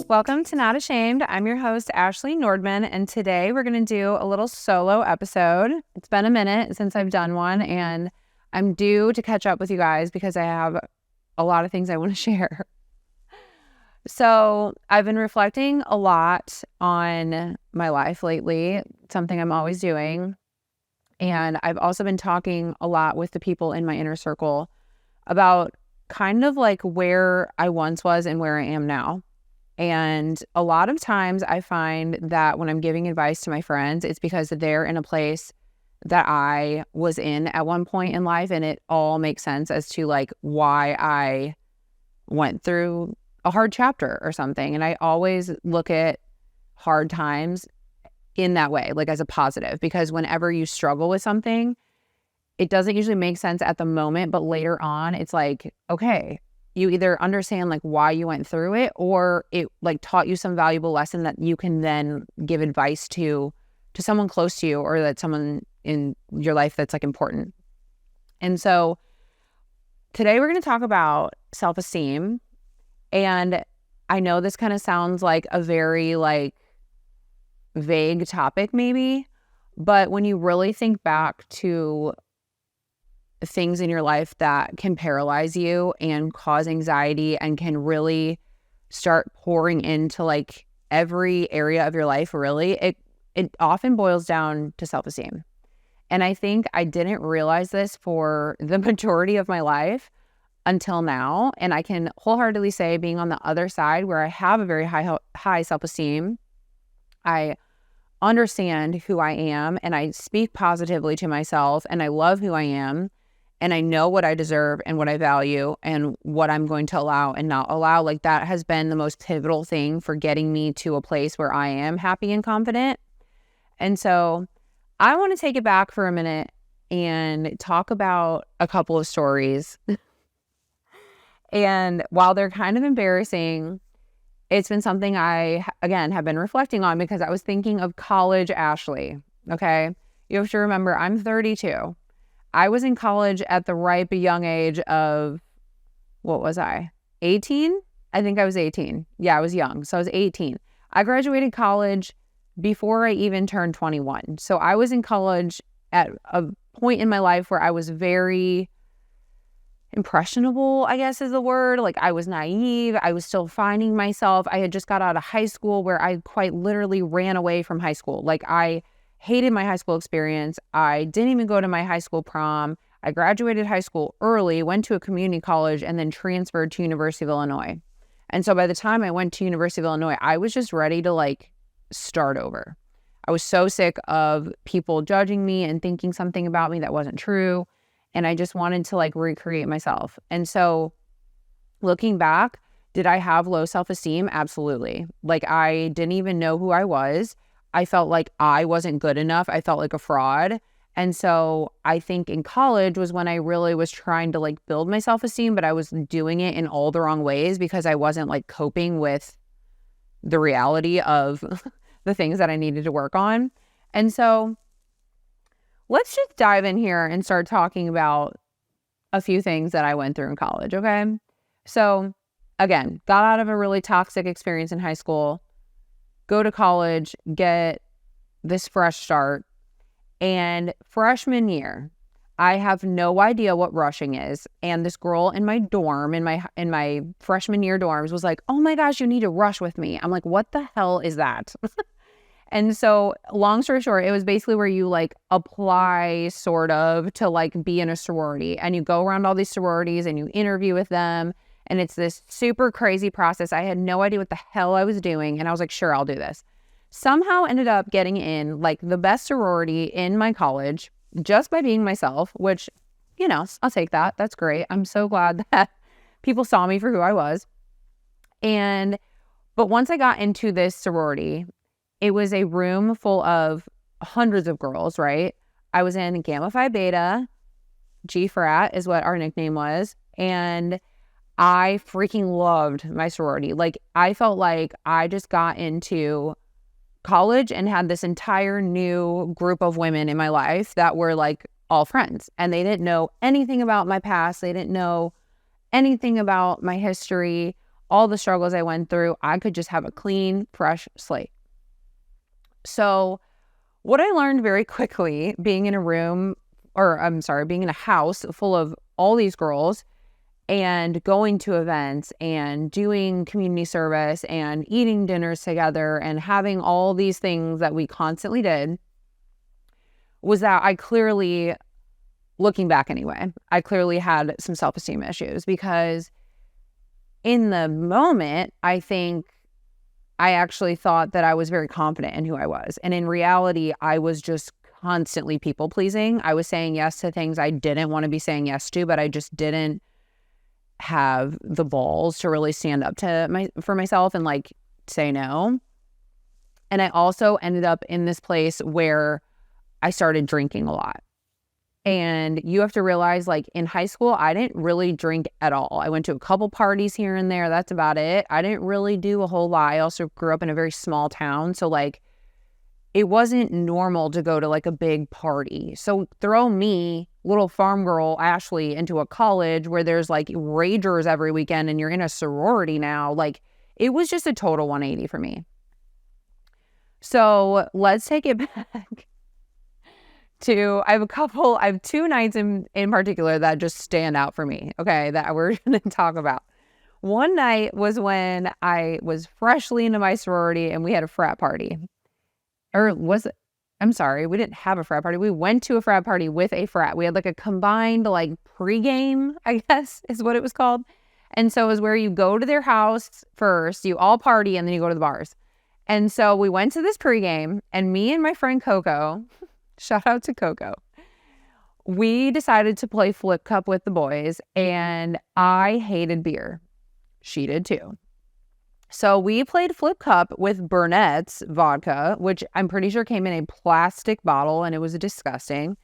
Welcome to Not Ashamed. I'm your host, Ashley Nordman, and today we're going to do a little solo episode. It's been a minute since I've done one, and I'm due to catch up with you guys because I have a lot of things I want to share. So I've been reflecting a lot on my life lately, something I'm always doing. And I've also been talking a lot with the people in my inner circle about kind of like where I once was and where I am now. And a lot of times I find that when I'm giving advice to my friends, it's because they're in a place that I was in at one point in life, and it all makes sense as to like why I went through a hard chapter or something. And I always look at hard times in that way, like as a positive, because whenever you struggle with something, it doesn't usually make sense at the moment, but later on, it's like, okay, you either understand like why you went through it, or it like taught you some valuable lesson that you can then give advice to someone close to you, or that someone in your life that's like important. And so today we're going to talk about self-esteem. And I know this kind of sounds like a very like vague topic maybe, but when you really think back to things in your life that can paralyze you and cause anxiety and can really start pouring into like every area of your life, really, it often boils down to self-esteem. And I think I didn't realize this for the majority of my life until now. And I can wholeheartedly say, being on the other side where I have a very high self-esteem, I understand who I am and I speak positively to myself and I love who I am. And I know what I deserve and what I value and what I'm going to allow and not allow. Like that has been the most pivotal thing for getting me to a place where I am happy and confident. And so I want to take it back for a minute and talk about a couple of stories. And while they're kind of embarrassing, it's been something I, again, have been reflecting on because I was thinking of college Ashley. Okay. You have to remember, I'm 32. I was in college at the ripe young age of, what was I? 18? I think I was 18. Yeah, I was young. So I was 18. I graduated college before I even turned 21. So I was in college at a point in my life where I was very impressionable, I guess is the word. Like I was naive. I was still finding myself. I had just got out of high school where I quite literally ran away from high school. Like I hated my high school experience. I didn't even go to my high school prom. I graduated high school early, went to a community college, and then transferred to University of Illinois. And so by the time I went to University of Illinois, I was just ready to like start over. I was so sick of people judging me and thinking something about me that wasn't true. And I just wanted to like recreate myself. And so looking back, did I have low self-esteem? Absolutely. Like I didn't even know who I was. I felt like I wasn't good enough. I felt like a fraud. And so I think in college was when I really was trying to like build my self-esteem, but I was doing it in all the wrong ways because I wasn't like coping with the reality of the things that I needed to work on. And so let's just dive in here and start talking about a few things that I went through in college, okay? So again, got out of a really toxic experience in high school, go to college, get this fresh start. And freshman year, I have no idea what rushing is. And this girl in my dorm, in my freshman year dorms was like, oh my gosh, you need to rush with me. I'm like, what the hell is that? And so long story short, it was basically where you like apply sort of to like be in a sorority, and you go around all these sororities and you interview with them. And it's this super crazy process. I had no idea what the hell I was doing. And I was like, sure, I'll do this. Somehow ended up getting in like the best sorority in my college just by being myself, which, you know, I'll take that. That's great. I'm so glad that people saw me for who I was. But once I got into this sorority, it was a room full of hundreds of girls, right? I was in Gamma Phi Beta, G Frat is what our nickname was. And I freaking loved my sorority. Like I felt like I just got into college and had this entire new group of women in my life that were like all friends. And they didn't know anything about my past. They didn't know anything about my history. all the struggles I went through, I could just have a clean, fresh slate. So what I learned very quickly being in a house full of all these girls and going to events and doing community service and eating dinners together and having all these things that we constantly did was that I clearly, looking back anyway, I clearly had some self-esteem issues, because in the moment, I think I actually thought that I was very confident in who I was. And in reality, I was just constantly people pleasing. I was saying yes to things I didn't want to be saying yes to, but I just didn't have the balls to really stand up for myself and like say no. And I also ended up in this place where I started drinking a lot. And you have to realize, like, in high school, I didn't really drink at all. I went to a couple parties here and there. That's about it. I didn't really do a whole lot. I also grew up in a very small town. So, like, it wasn't normal to go to, like, a big party. So throw me, little farm girl Ashley, into a college where there's, like, ragers every weekend and you're in a sorority now. Like, it was just a total 180 for me. So let's take it back. I have two nights in particular that just stand out for me, okay, that we're going to talk about. One night was when I was freshly into my sorority and we had a frat party. Or was it? I'm sorry, we didn't have a frat party. We went to a frat party with a frat. We had like a combined like pregame, I guess is what it was called. And so it was where you go to their house first, you all party, and then you go to the bars. And so we went to this pregame, and me and my friend Coco, shout out to Coco, we decided to play flip cup with the boys, and I hated beer. She did too. So we played flip cup with Burnett's vodka, which I'm pretty sure came in a plastic bottle, and it was disgusting.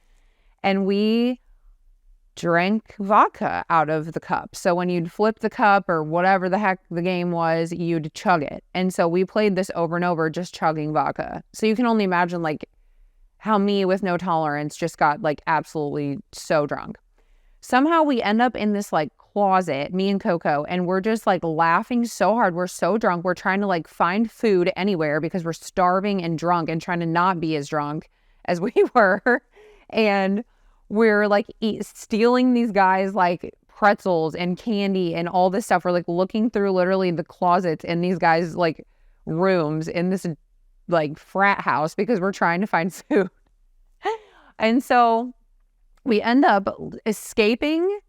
And we drank vodka out of the cup. So when you'd flip the cup or whatever the heck the game was, you'd chug it. And so we played this over and over, just chugging vodka. So you can only imagine like how me with no tolerance just got like absolutely so drunk. Somehow we end up in this like closet, me and Coco, and we're just like laughing so hard. We're so drunk. We're trying to like find food anywhere because we're starving and drunk and trying to not be as drunk as we were. And we're like stealing these guys like pretzels and candy and all this stuff. We're like looking through literally the closets in these guys like rooms in this like frat house because we're trying to find food. And so we end up escaping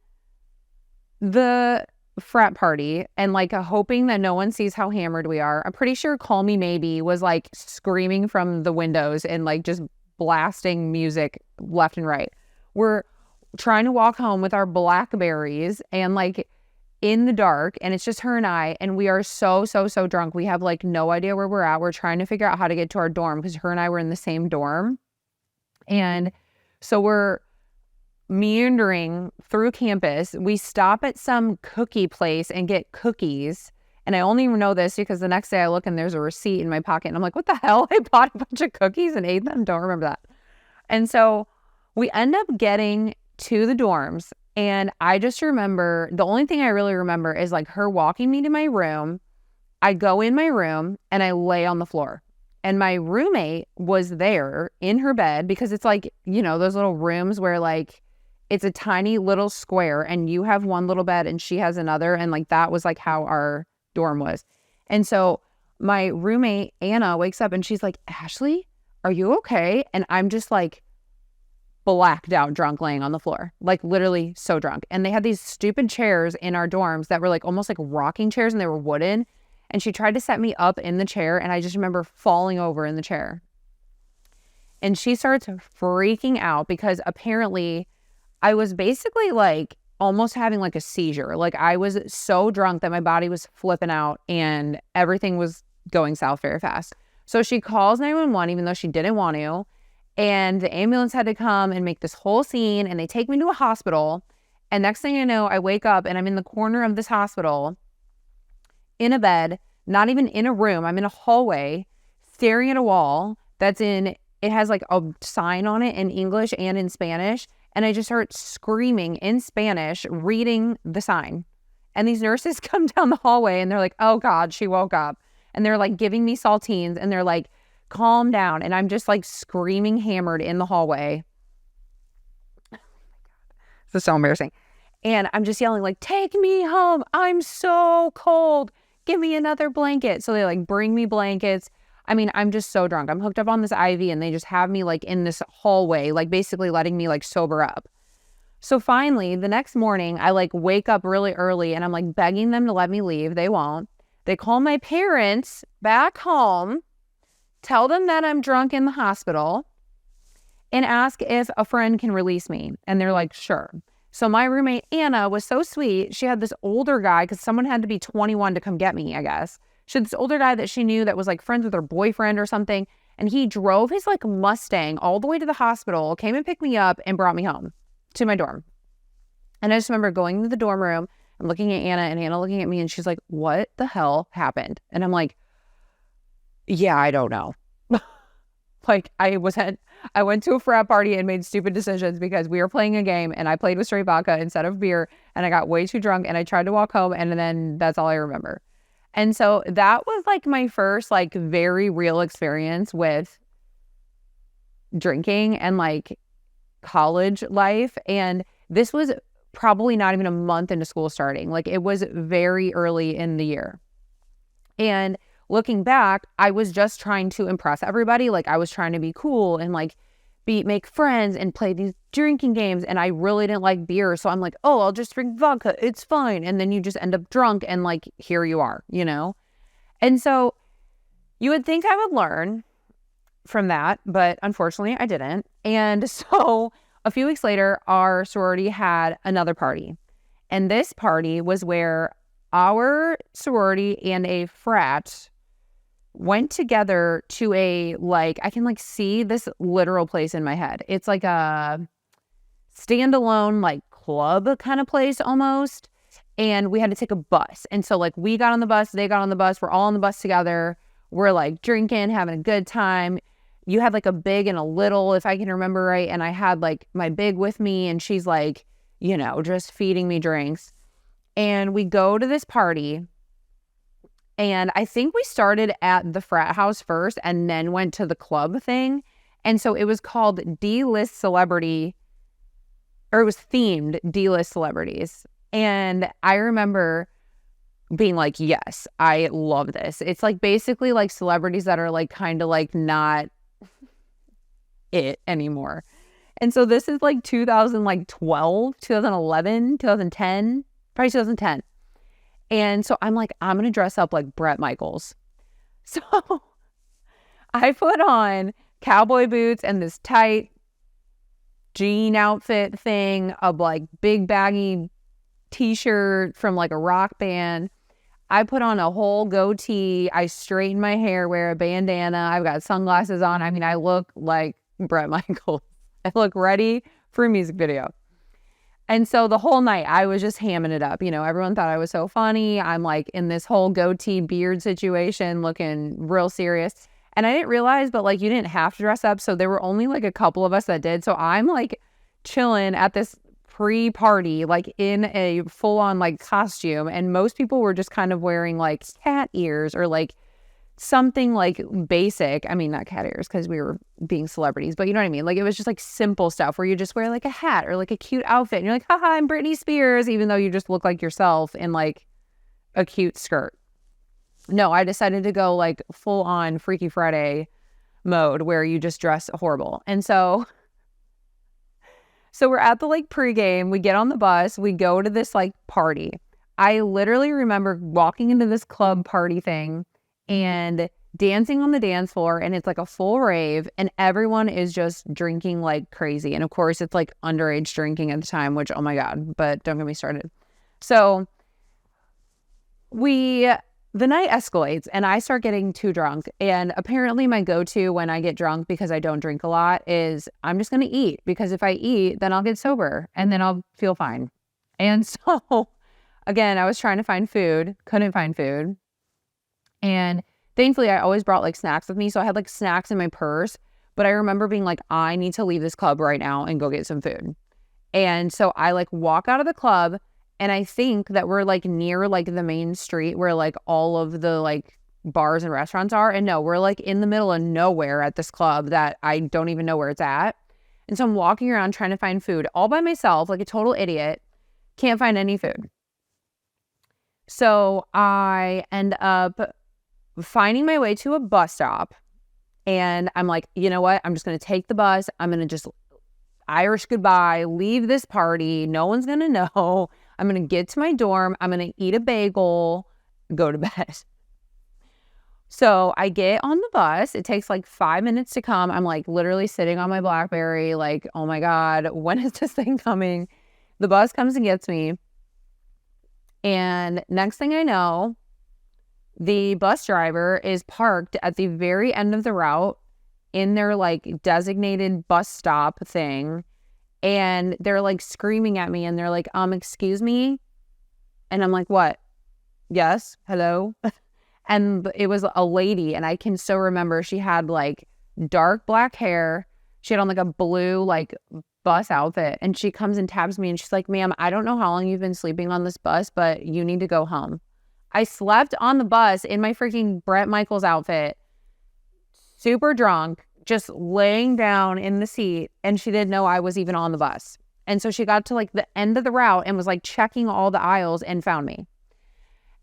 the frat party and like hoping that no one sees how hammered we are. I'm pretty sure Call Me Maybe was like screaming from the windows and like just blasting music left and right. We're trying to walk home with our Blackberries and like in the dark, and it's just her and I, and we are so drunk. We have like no idea where we're at. We're trying to figure out how to get to our dorm because her and I were in the same dorm. And so we're meandering through campus. We stop at some cookie place and get cookies. And I only know this because the next day I look and there's a receipt in my pocket. And I'm like, what the hell? I bought a bunch of cookies and ate them? Don't remember that. And so we end up getting to the dorms. And I just remember, the only thing I really remember is like her walking me to my room. I go in my room and I lay on the floor. And my roommate was there in her bed because it's like, you know, those little rooms where like it's a tiny little square and you have one little bed and she has another. And like that was like how our dorm was. And so my roommate, Anna, wakes up and she's like, Ashley, are you okay? And I'm just like blacked out drunk laying on the floor, like literally so drunk. And they had these stupid chairs in our dorms that were like almost like rocking chairs and they were wooden. And she tried to set me up in the chair and I just remember falling over in the chair. And she starts freaking out because apparently I was basically like almost having like a seizure. Like I was so drunk that my body was flipping out and everything was going south very fast. So she calls 911 even though she didn't want to. And the ambulance had to come and make this whole scene and they take me to a hospital. And next thing I know, I wake up and I'm in the corner of this hospital in a bed, not even in a room. I'm in a hallway staring at a wall it has like a sign on it in English and in Spanish. And I just start screaming in Spanish, reading the sign. And these nurses come down the hallway and they're like, oh God, she woke up. And they're like giving me saltines and they're like, calm down. And I'm just like screaming hammered in the hallway. This is so embarrassing. And I'm just yelling like, take me home. I'm so cold. Give me another blanket. So they like bring me blankets. I mean, I'm just so drunk. I'm hooked up on this IV and they just have me like in this hallway, like basically letting me like sober up. So finally, the next morning, I like wake up really early and I'm like begging them to let me leave. They won't. They call my parents back home, tell them that I'm drunk in the hospital, and ask if a friend can release me. And they're like, sure. So my roommate, Anna, was so sweet. She had this older guy, because someone had to be 21 to come get me, I guess. She had this older guy that she knew that was like friends with her boyfriend or something. And he drove his like Mustang all the way to the hospital, came and picked me up and brought me home to my dorm. And I just remember going to the dorm room and looking at Anna and Anna looking at me and she's like, what the hell happened? And I'm like, yeah, I don't know. Like I went to a frat party and made stupid decisions because we were playing a game and I played with straight vodka instead of beer and I got way too drunk and I tried to walk home and then that's all I remember. And so that was like my first like very real experience with drinking and like college life. And this was probably not even a month into school starting. Like it was very early in the year. And looking back, I was just trying to impress everybody. Like I was trying to be cool and like make friends and play these drinking games. And I really didn't like beer. So I'm like, oh, I'll just drink vodka. It's fine. And then you just end up drunk and like, here you are, you know? And so you would think I would learn from that, but unfortunately I didn't. And so a few weeks later, our sorority had another party. And this party was where our sorority and a frat went together to a, like, I can like see this literal place in my head. It's like a standalone like club kind of place almost. And we had to take a bus. And so like we got on the bus, they got on the bus, we're all on the bus together. We're like drinking, having a good time. You had like a big and a little, if I can remember right. And I had like my big with me and she's like, you know, just feeding me drinks. And we go to this party. And I think we started at the frat house first and then went to the club thing. And so it was called D-list celebrity, or it was themed D-list celebrities. And I remember being like, yes, I love this. It's like basically like celebrities that are like kind of like not it anymore. And so this is like 2012, 2011, 2010, probably 2010. And so I'm like, I'm going to dress up like Bret Michaels. So I put on cowboy boots and this tight jean outfit thing, a like big baggy t-shirt from like a rock band. I put on a whole goatee. I straighten my hair, wear a bandana. I've got sunglasses on. I mean, I look like Bret Michaels. I look ready for a music video. And so the whole night I was just hamming it up. You know, everyone thought I was so funny. I'm like in this whole goatee beard situation looking real serious. And I didn't realize, but like you didn't have to dress up. So there were only like a couple of us that did. So I'm like chilling at this pre-party, like in a full-on like costume. And most people were just kind of wearing like cat ears or like something like basic. I mean, not cat ears because we were being celebrities, but you know what I mean? Like it was just like simple stuff where you just wear like a hat or like a cute outfit. And you're like, haha, I'm Britney Spears, even though you just look like yourself in like a cute skirt. No, I decided to go like full on Freaky Friday mode where you just dress horrible. And so we're at the like pregame, we get on the bus, we go to this like party. I literally remember walking into this club party thing and dancing on the dance floor, and it's like a full rave and everyone is just drinking like crazy. And of course it's like underage drinking at the time, which, oh my God, but don't get me started. So the night escalates and I start getting too drunk. And apparently my go-to when I get drunk, because I don't drink a lot, is I'm just going to eat, because if I eat, then I'll get sober and then I'll feel fine. And so again, I was trying to find food, couldn't find food. And thankfully I always brought like snacks with me. So I had like snacks in my purse, but I remember being like, I need to leave this club right now and go get some food. And so I like walk out of the club And I think that we're like near like the main street where like all of the like bars and restaurants are. And no, we're like in the middle of nowhere at this club that I don't even know where it's at. And so I'm walking around trying to find food all by myself, like a total idiot. Can't find any food. So I end up finding my way to a bus stop. And I'm like, you know what? I'm just going to take the bus. I'm going to just Irish goodbye, leave this party. No one's going to know. I'm going to get to my dorm. I'm going to eat a bagel, go to bed. So I get on the bus. It takes like 5 minutes to come. I'm like literally sitting on my BlackBerry, like, oh my God, when is this thing coming? The bus comes and gets me. And next thing I know, the bus driver is parked at the very end of the route in their like designated bus stop thing. And they're like screaming at me and they're like, excuse me. And I'm like, what? Yes. Hello. And it was a lady, and I can still remember she had like dark black hair. She had on like a blue like bus outfit, and she comes and taps me and she's like, ma'am, I don't know how long you've been sleeping on this bus, but you need to go home. I slept on the bus in my freaking Bret Michaels outfit, super drunk, just laying down in the seat, and she didn't know I was even on the bus. And so she got to like the end of the route and was like checking all the aisles and found me.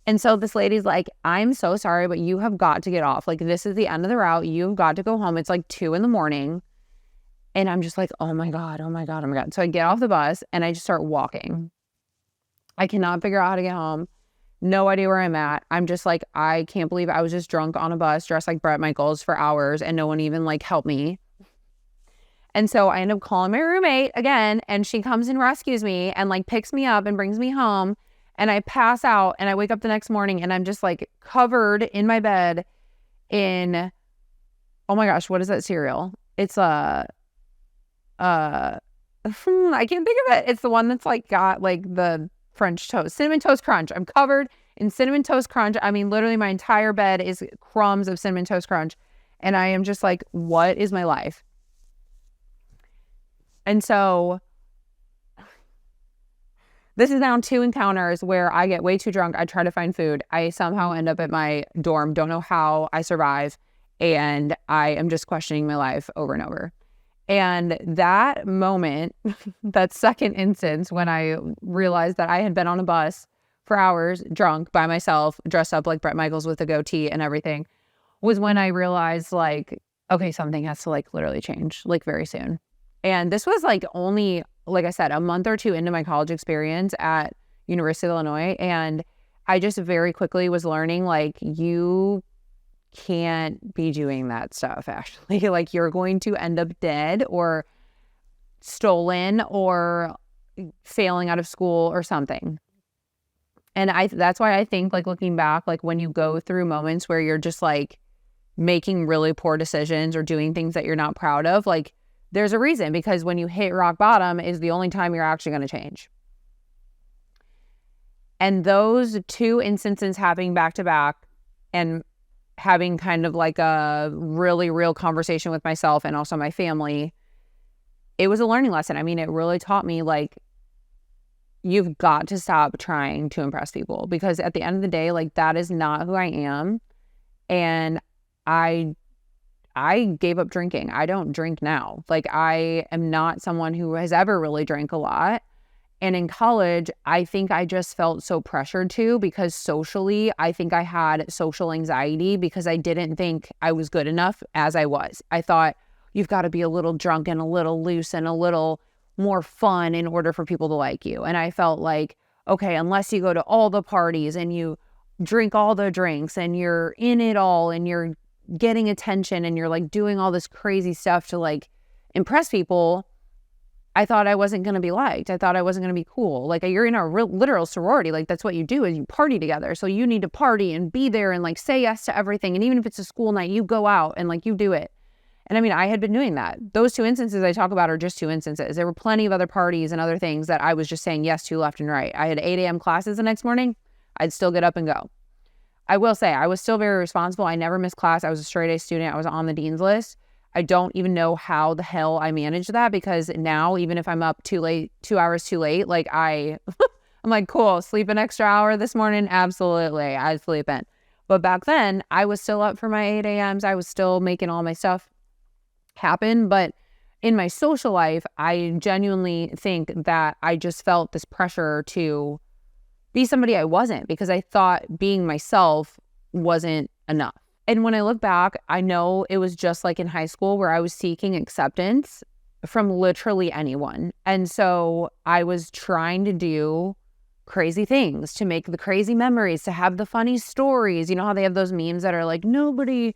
And so this lady's like, I'm so sorry, but you have got to get off. Like, this is the end of the route. You've got to go home. It's like 2 a.m. And I'm just like, oh my God, oh my God, oh my God. So I get off the bus and I just start walking. I cannot figure out how to get home. No idea where I'm at. I'm just like, I can't believe I was just drunk on a bus dressed like Bret Michaels for hours and no one even like helped me. And so I end up calling my roommate again, and she comes and rescues me and like picks me up and brings me home. And I pass out and I wake up the next morning and I'm just like covered in my bed in, oh my gosh, what is that cereal? It's I can't think of it. It's the one that's like got like the French toast, Cinnamon Toast Crunch. I'm covered in Cinnamon Toast Crunch. I mean, literally my entire bed is crumbs of Cinnamon Toast Crunch. And I am just like, what is my life? And so this is now 2 encounters where I get way too drunk. I try to find food. I somehow end up at my dorm. Don't know how I survive. And I am just questioning my life over and over. And that moment, that second instance when I realized that I had been on a bus for hours, drunk by myself, dressed up like Bret Michaels with a goatee and everything, was when I realized like, okay, something has to like literally change like very soon. And this was like only, like I said, a month or 2 into my college experience at University of Illinois. And I just very quickly was learning like, you can't be doing that stuff, actually. Like, you're going to end up dead or stolen or failing out of school or something. And that's why I think, like, looking back, like when you go through moments where you're just like making really poor decisions or doing things that you're not proud of, like, there's a reason, because when you hit rock bottom is the only time you're actually going to change. And those 2 instances happening back to back and having kind of like a really real conversation with myself and also my family, it was a learning lesson. I mean, it really taught me like, you've got to stop trying to impress people, because at the end of the day, like, that is not who I am. And I gave up drinking. I don't drink now. Like, I am not someone who has ever really drank a lot. And in college, I think I just felt so pressured to, because socially, I think I had social anxiety because I didn't think I was good enough as I was. I thought, you've got to be a little drunk and a little loose and a little more fun in order for people to like you. And I felt like, okay, unless you go to all the parties and you drink all the drinks and you're in it all and you're getting attention and you're like doing all this crazy stuff to like impress people, I thought I wasn't going to be liked. I thought I wasn't going to be cool. Like, you're in a real literal sorority. Like, that's what you do, is you party together. So you need to party and be there and like say yes to everything. And even if it's a school night, you go out and like you do it. And I mean, I had been doing that. Those 2 instances I talk about are just 2 instances. There were plenty of other parties and other things that I was just saying yes to left and right. I had 8 a.m. classes the next morning. I'd still get up and go. I will say I was still very responsible. I never missed class. I was a straight A student. I was on the dean's list. I don't even know how the hell I managed that, because now, even if I'm up too late, 2 hours too late, like I I'm like, cool, sleep an extra hour this morning? Absolutely, I sleep in. But back then, I was still up for my 8 a.m.s. I was still making all my stuff happen. But in my social life, I genuinely think that I just felt this pressure to be somebody I wasn't, because I thought being myself wasn't enough. And when I look back, I know it was just like in high school where I was seeking acceptance from literally anyone. And so I was trying to do crazy things, to make the crazy memories, to have the funny stories. You know how they have those memes that are like, nobody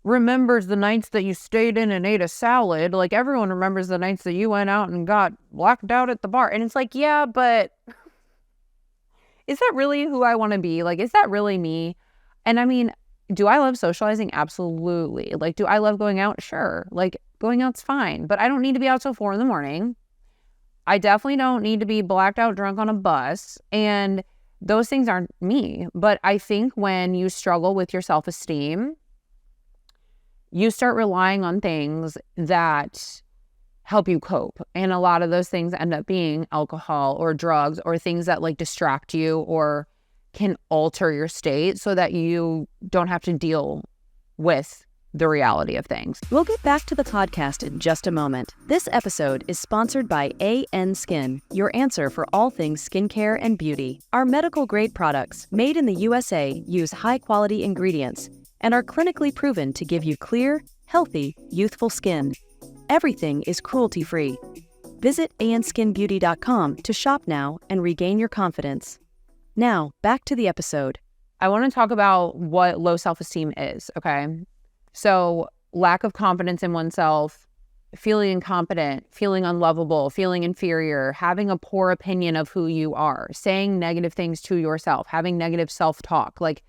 remembers the nights that you stayed in and ate a salad. Like, everyone remembers the nights that you went out and got blacked out at the bar. And it's like, yeah, but is that really who I want to be? Like, is that really me? And I mean, do I love socializing? Absolutely. Like, do I love going out? Sure. Like, going out's fine, but I don't need to be out till 4 a.m. I definitely don't need to be blacked out drunk on a bus. And those things aren't me. But I think when you struggle with your self-esteem, you start relying on things that help you cope. And a lot of those things end up being alcohol or drugs or things that like distract you or can alter your state so that you don't have to deal with the reality of things. We'll get back to the podcast in just a moment. This episode is sponsored by AN Skin, your answer for all things skincare and beauty. Our medical-grade products, made in the USA, use high-quality ingredients and are clinically proven to give you clear, healthy, youthful skin. Everything is cruelty-free. Visit anskinbeauty.com to shop now and regain your confidence. Now, back to the episode. I want to talk about what low self-esteem is, okay? So, lack of confidence in oneself, feeling incompetent, feeling unlovable, feeling inferior, having a poor opinion of who you are, saying negative things to yourself, having negative self-talk. Like,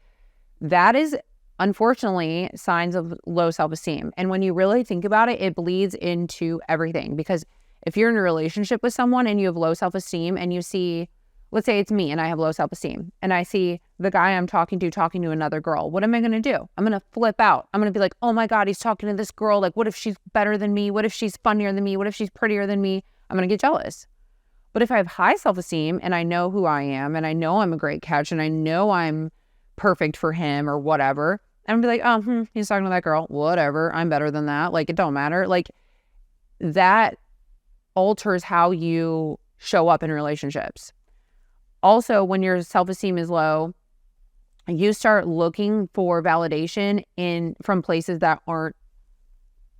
that is unfortunately signs of low self-esteem. And when you really think about it, it bleeds into everything. Because if you're in a relationship with someone and you have low self-esteem and you see, let's say it's me and I have low self-esteem and I see the guy I'm talking to another girl, what am I going to do? I'm going to flip out. I'm going to be like, oh my God, he's talking to this girl. Like, what if she's better than me? What if she's funnier than me? What if she's prettier than me? I'm going to get jealous. But if I have high self-esteem and I know who I am and I know I'm a great catch and I know I'm perfect for him or whatever, I'm going to be like, oh, he's talking to that girl. Whatever. I'm better than that. Like, it don't matter. Like, that alters how you show up in relationships. Also, when your self-esteem is low, you start looking for validation from places that aren't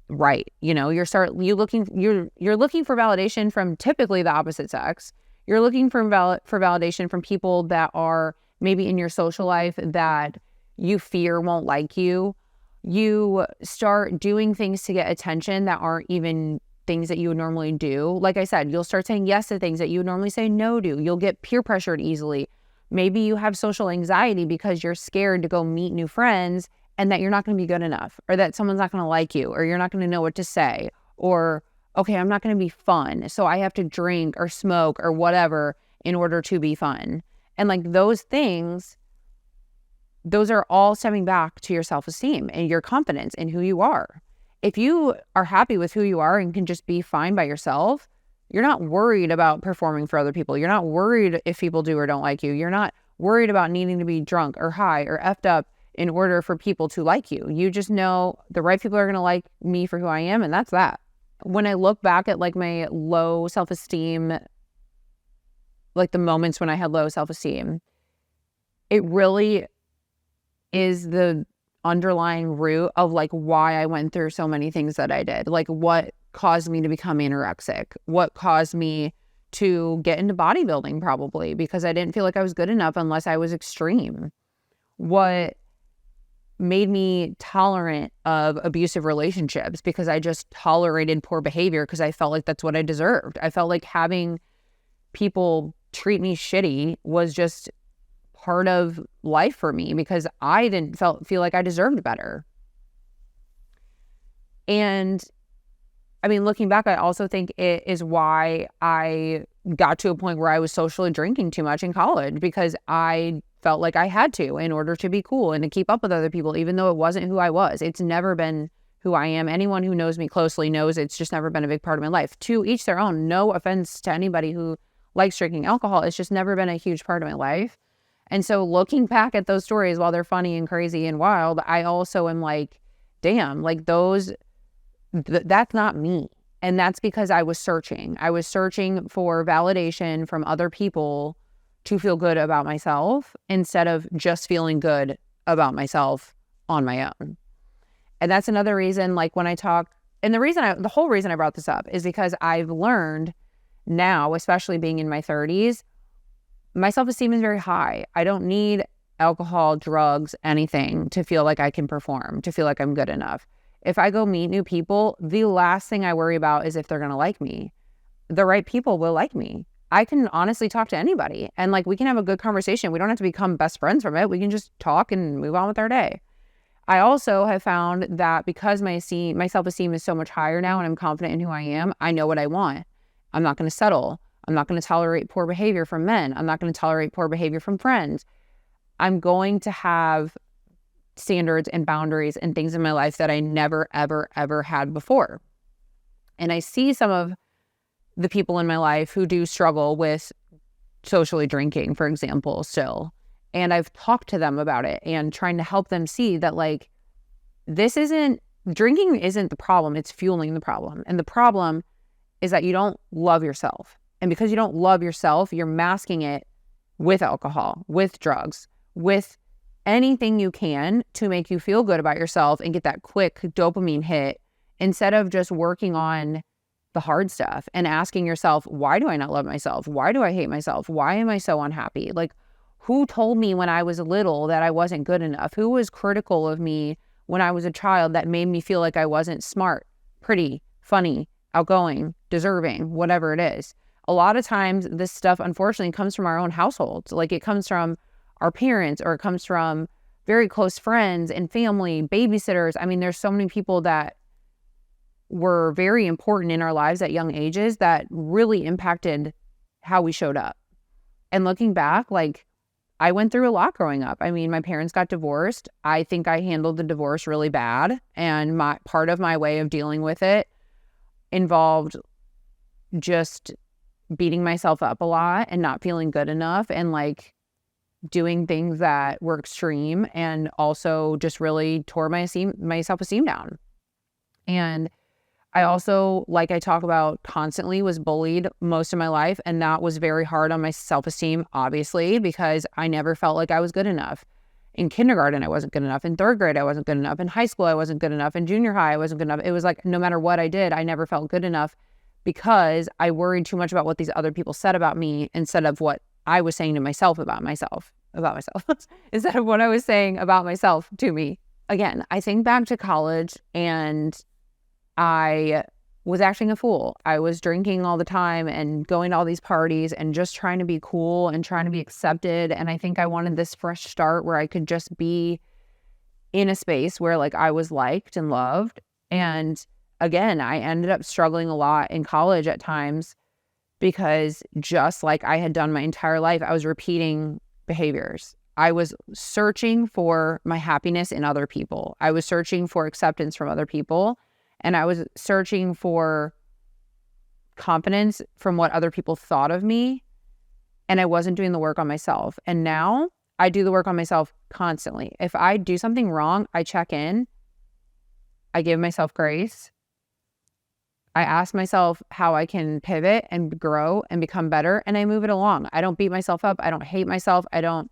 right. You know, you're looking for validation from typically the opposite sex. You're looking for validation from people that are maybe in your social life that you fear won't like you. You start doing things to get attention that aren't even things that you would normally do. Like I said, you'll start saying yes to things that you would normally say no to. You'll get peer pressured easily. Maybe you have social anxiety because you're scared to go meet new friends and that you're not going to be good enough, or that someone's not going to like you, or you're not going to know what to say, or, okay, I'm not going to be fun, so I have to drink or smoke or whatever in order to be fun. And like those things, those are all stemming back to your self-esteem and your confidence in who you are. If you are happy with who you are and can just be fine by yourself, you're not worried about performing for other people. You're not worried if people do or don't like you. You're not worried about needing to be drunk or high or effed up in order for people to like you. You just know the right people are going to like me for who I am, and that's that. When I look back at like my low self-esteem, like the moments when I had low self-esteem, it really is the underlying root of like why I went through so many things that I did. Like what caused me to become anorexic, what caused me to get into bodybuilding, probably because I didn't feel like I was good enough unless I was extreme. What made me tolerant of abusive relationships, because I just tolerated poor behavior because I felt like that's what I deserved. I felt like having people treat me shitty was just part of life for me because I didn't feel like I deserved better. And I mean, looking back, I also think it is why I got to a point where I was socially drinking too much in college, because I felt like I had to in order to be cool and to keep up with other people, even though it wasn't who I was. It's never been who I am. Anyone who knows me closely knows it's just never been a big part of my life. To each their own. No offense to anybody who likes drinking alcohol. It's just never been a huge part of my life. And so looking back at those stories, while they're funny and crazy and wild, I also am like, damn, like that's not me. And that's because I was searching. I was searching for validation from other people to feel good about myself instead of just feeling good about myself on my own. And that's another reason, like when I talk, and the whole reason I brought this up is because I've learned now, especially being in my 30s, my self-esteem is very high. I don't need alcohol, drugs, anything to feel like I can perform, to feel like I'm good enough. If I go meet new people, the last thing I worry about is if they're going to like me. The right people will like me. I can honestly talk to anybody and like we can have a good conversation. We don't have to become best friends from it. We can just talk and move on with our day. I also have found that because my self-esteem is so much higher now and I'm confident in who I am, I know what I want. I'm not going to settle. I'm not going to tolerate poor behavior from men. I'm not going to tolerate poor behavior from friends. I'm going to have standards and boundaries and things in my life that I never, ever, ever had before. And I see some of the people in my life who do struggle with socially drinking, for example, still. And I've talked to them about it and trying to help them see that like, drinking isn't the problem, it's fueling the problem. And the problem is that you don't love yourself. And because you don't love yourself, you're masking it with alcohol, with drugs, with anything you can to make you feel good about yourself and get that quick dopamine hit instead of just working on the hard stuff and asking yourself, why do I not love myself? Why do I hate myself? Why am I so unhappy? Like, who told me when I was little that I wasn't good enough? Who was critical of me when I was a child that made me feel like I wasn't smart, pretty, funny, outgoing, deserving, whatever it is? A lot of times this stuff, unfortunately, comes from our own households. Like it comes from our parents or it comes from very close friends and family, babysitters. I mean, there's so many people that were very important in our lives at young ages that really impacted how we showed up. And looking back, like I went through a lot growing up. I mean, my parents got divorced. I think I handled the divorce really bad. And part of my way of dealing with it involved just beating myself up a lot and not feeling good enough and like doing things that were extreme and also just really tore my self-esteem down. And I also, like I talk about constantly, was bullied most of my life. And that was very hard on my self-esteem, obviously, because I never felt like I was good enough. In kindergarten, I wasn't good enough. In third grade, I wasn't good enough. In high school, I wasn't good enough. In junior high, I wasn't good enough. It was like no matter what I did, I never felt good enough because I worried too much about what these other people said about me instead of what I was saying to myself about myself, instead of what I was saying about myself to me. Again, I think back to college and I was acting a fool. I was drinking all the time and going to all these parties and just trying to be cool and trying to be accepted. And I think I wanted this fresh start where I could just be in a space where like I was liked and loved. And again, I ended up struggling a lot in college at times because just like I had done my entire life, I was repeating behaviors. I was searching for my happiness in other people. I was searching for acceptance from other people. And I was searching for confidence from what other people thought of me. And I wasn't doing the work on myself. And now I do the work on myself constantly. If I do something wrong, I check in. I give myself grace. I ask myself how I can pivot and grow and become better. And I move it along. I don't beat myself up. I don't hate myself. I don't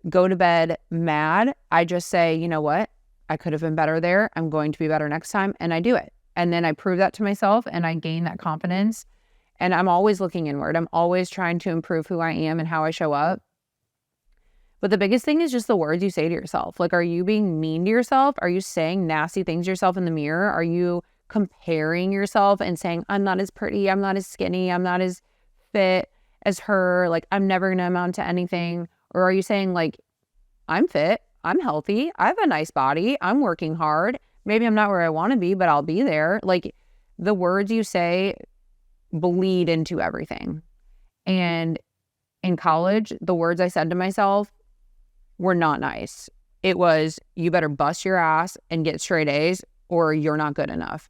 go to bed mad. I just say, you know what? I could have been better there. I'm going to be better next time. And I do it. And then I prove that to myself and I gain that confidence. And I'm always looking inward. I'm always trying to improve who I am and how I show up. But the biggest thing is just the words you say to yourself. Like, are you being mean to yourself? Are you saying nasty things to yourself in the mirror? Are you comparing yourself and saying, I'm not as pretty, I'm not as skinny, I'm not as fit as her, like, I'm never going to amount to anything? Or are you saying, like, I'm fit, I'm healthy, I have a nice body, I'm working hard. Maybe I'm not where I want to be, but I'll be there. Like, the words you say bleed into everything. And in college, the words I said to myself were not nice. It was, you better bust your ass and get straight A's or you're not good enough.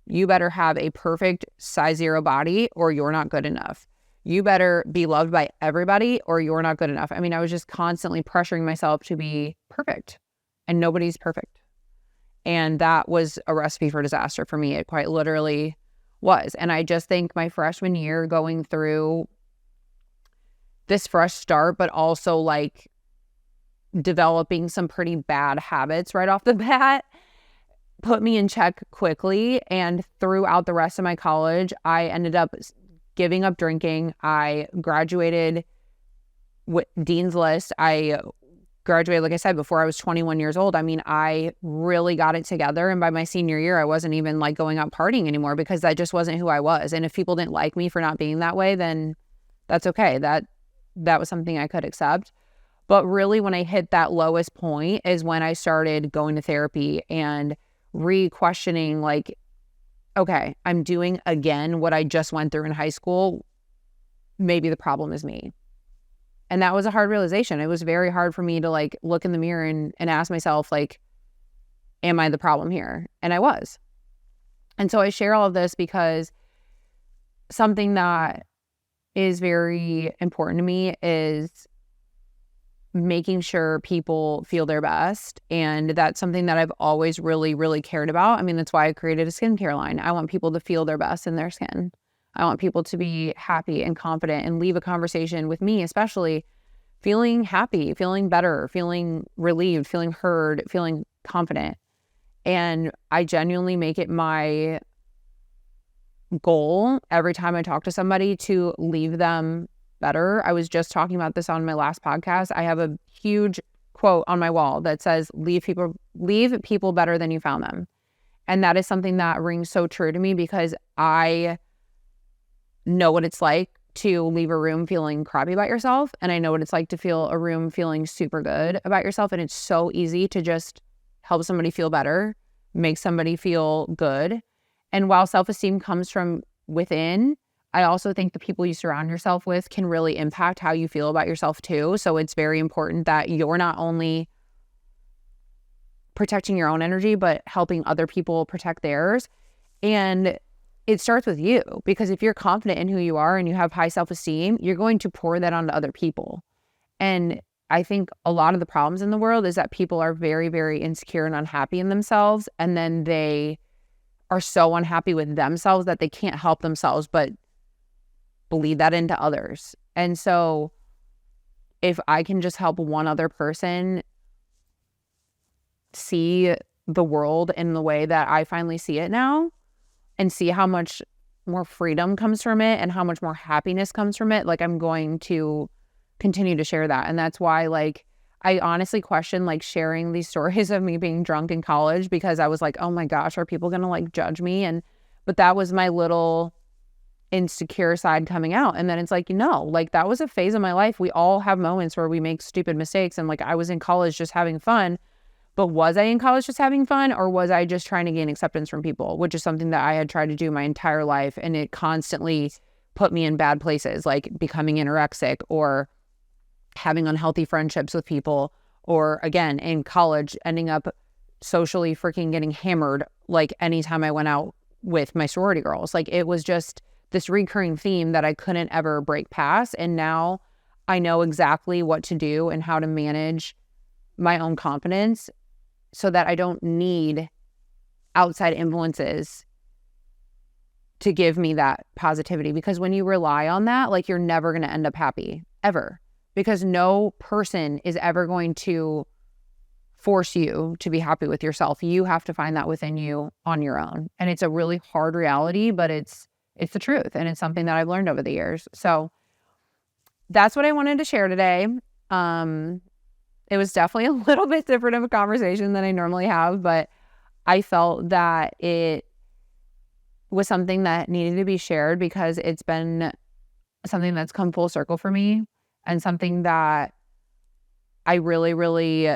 You better have a perfect size 0 body or you're not good enough. you better be loved by everybody or you're not good enough. I mean, I was just constantly pressuring myself to be perfect, and nobody's perfect. And that was a recipe for disaster for me. It quite literally was. And I just think my freshman year, going through this fresh start, but also like developing some pretty bad habits right off the bat, put me in check quickly. And throughout the rest of my college, I ended up giving up drinking. I graduated with Dean's List. I graduated, like I said, before I was 21 years old. I mean, I really got it together. And by my senior year, I wasn't even like going out partying anymore because that just wasn't who I was. And if people didn't like me for not being that way, then that's okay. That was something I could accept. But really, when I hit that lowest point is when I started going to therapy and re-questioning, like, okay, I'm doing again what I just went through in high school. Maybe the problem is me. And that was a hard realization. It was very hard for me to like look in the mirror and ask myself, like, am I the problem here? And I was. And so I share all of this because something that is very important to me is making sure people feel their best. And that's something that I've always really, really cared about. I mean, that's why I created a skincare line. I want people to feel their best in their skin. I want people to be happy and confident and leave a conversation with me, especially feeling happy, feeling better, feeling relieved, feeling heard, feeling confident. And I genuinely make it my goal every time I talk to somebody to leave them better. I was just talking about this on my last podcast. I have a huge quote on my wall that says, leave people better than you found them. And that is something that rings so true to me because I know what it's like to leave a room feeling crappy about yourself. And I know what it's like to feel a room feeling super good about yourself. And it's so easy to just help somebody feel better, make somebody feel good. And while self-esteem comes from within, I also think the people you surround yourself with can really impact how you feel about yourself too. So it's very important that you're not only protecting your own energy, but helping other people protect theirs. And it starts with you, because if you're confident in who you are and you have high self-esteem, you're going to pour that onto other people. And I think a lot of the problems in the world is that people are very, very insecure and unhappy in themselves. And then they are so unhappy with themselves that they can't help themselves but bleed that into others. And so if I can just help one other person see the world in the way that I finally see it now, and see how much more freedom comes from it and how much more happiness comes from it, like, I'm going to continue to share that. And that's why, like, I honestly question, like, sharing these stories of me being drunk in college, because I was like, oh my gosh, are people gonna, like, judge me? But that was my little insecure side coming out. And then it's like, no, like, that was a phase of my life. We all have moments where we make stupid mistakes. And like, I was in college just having fun. But was I in college just having fun, or was I just trying to gain acceptance from people, which is something that I had tried to do my entire life, and it constantly put me in bad places, like becoming anorexic or having unhealthy friendships with people, or again, in college, ending up socially freaking getting hammered like anytime I went out with my sorority girls. Like, it was just this recurring theme that I couldn't ever break past. And now I know exactly what to do and how to manage my own confidence, so that I don't need outside influences to give me that positivity. Because when you rely on that, like, you're never going to end up happy, ever. Because no person is ever going to force you to be happy with yourself. You have to find that within you on your own. And it's a really hard reality, but it's the truth. And it's something that I've learned over the years. So that's what I wanted to share today. It was definitely a little bit different of a conversation than I normally have, but I felt that it was something that needed to be shared, because it's been something that's come full circle for me, and something that I really, really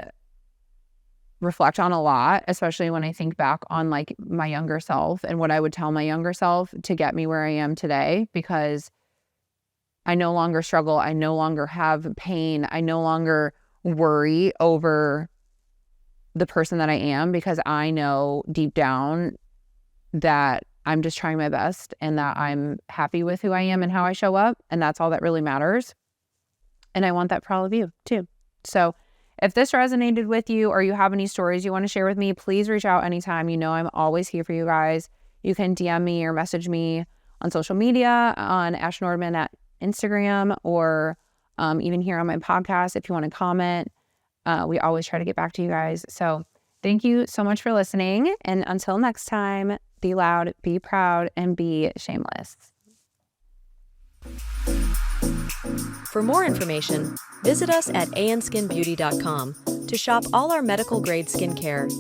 reflect on a lot, especially when I think back on like my younger self and what I would tell my younger self to get me where I am today, because I no longer struggle. I no longer have pain. I no longer worry over the person that I am, because I know deep down that I'm just trying my best and that I'm happy with who I am and how I show up. And that's all that really matters. And I want that for all of you too. So if this resonated with you or you have any stories you want to share with me, please reach out anytime. You know, I'm always here for you guys. You can DM me or message me on social media on Ash Nordman at Instagram, or even here on my podcast if you want to comment. We always try to get back to you guys. So thank you so much for listening. And until next time, be loud, be proud, and be shameless. For more information, visit us at anskinbeauty.com to shop all our medical grade skincare,